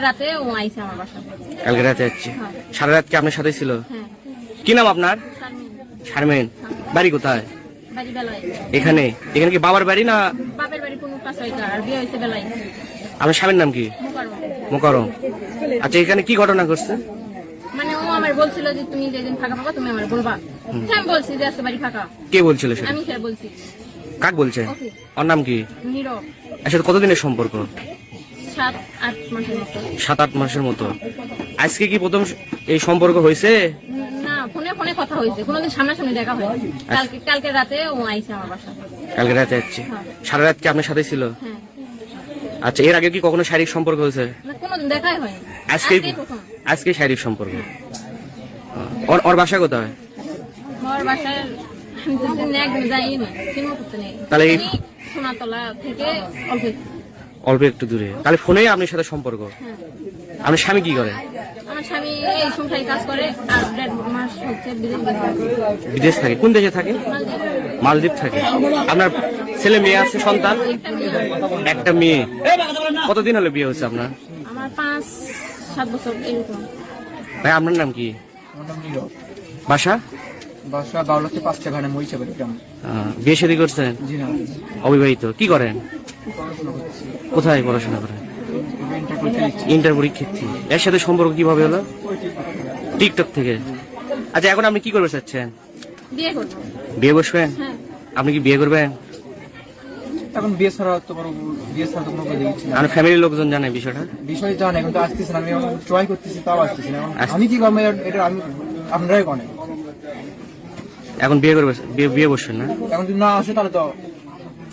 রাতে ও আইছে আমার বাসায়। কালকে রাতে যাচ্ছে? সারা রাত কি আপনার সাথে ছিল? হ্যাঁ। কি নাম আপনার? শারমিন। বাড়ি কোথায়? বাড়ি বেলায়। এখানে? এখানে কি বাবার বাড়ি না? বাপের বাড়ি কোন পাশ হইতা, আর বিয়ে হইছে বেলায়। আপনার স্বামীর নাম কি? মোকারম। আচ্ছা, এখানে কি ঘটনা ঘটছে? মানে ও আমার বলছিল যে তুমি যেদিন ফাঁকা পাবা তুমি আমার বলবা। আমি বলছি যে আজকে বাড়ি ফাঁকা। কে বলছিল সেটা? আমি সে বলছি। কাক বলছে? ওর নাম কি? নীরব। আসলে কতদিনের সম্পর্ক? 7-8 মাসের মতো। 7-8 মাসের মতো। আজকে কি প্রথম এই সম্পর্ক হয়েছে? না, ফোনে ফোনে কথা হয়েছে, কোনোদিন সামনাসামনি দেখা হয়। কালকে রাতে ও আইছে আমার বাসায়। কালকে রাতে যাচ্ছে? সারা রাত কি আপনার সাথে ছিল? হ্যাঁ। আচ্ছা, এর আগে কি কখনো শারীরিক সম্পর্ক হয়েছে? না, কোনোদিন দেখাই হয়নি। আজকে শারীরিক সম্পর্ক। ওর বাসা কোথায়? ওর বাসায় একদিন যাই না, চিনমো করতে নেই। তাহলে সোনাতলা থেকে অল্প একটু দূরে। তাহলে ফোনেই আপনার সাথে সম্পর্ক? আপনার স্বামী কি করে? আমার স্বামী এই সংসারে কাজ করে, আর 1.5 মাস হচ্ছে বিদেশ থাকে। কোন দেশে থাকে? মালদ্বীপ থাকে। আপনার ছেলে মেয়ে আছে, সন্তান? একটা মেয়ে। কতদিন হলো বিয়ে হচ্ছে আপনার? আমার 5-7 বছর এরকম। ভাই, আপনার নাম কি? বাসা? বাসা বাউলাতে 5টা ঘাটে মরিচা বাড়ি গ্রাম। বিয়ে শাদী করছেন? জি না। অবিবাহিত। কি করেন? কোথায় পড়াশোনা করেন? ইন্টার পরীক্ষার্থী। এর সাথে সম্পর্ক কিভাবে হলো? টিকটক থেকে। আচ্ছা, এখন আপনি কি করবে চাচ্ছেন? বিয়ে করব। বিয়ে বসবেন? হ্যাঁ। আপনি কি বিয়ে করবেন? এখন বিয়ে ছাড়া তো কোনো কাজ দেখছি না। আমার ফ্যামিলির লোকজন জানে বিষয়টা? বিষয় জানে, কিন্তু আসতেছে না। আমি ট্রাই করতেছি, তাও আসতেছি না। আমি কি করবো এটা আমি আপনারাই করেন। এখন বিয়ে করবে? বিয়ে বসবেন না? এখন যদি না আসে তাহলে তো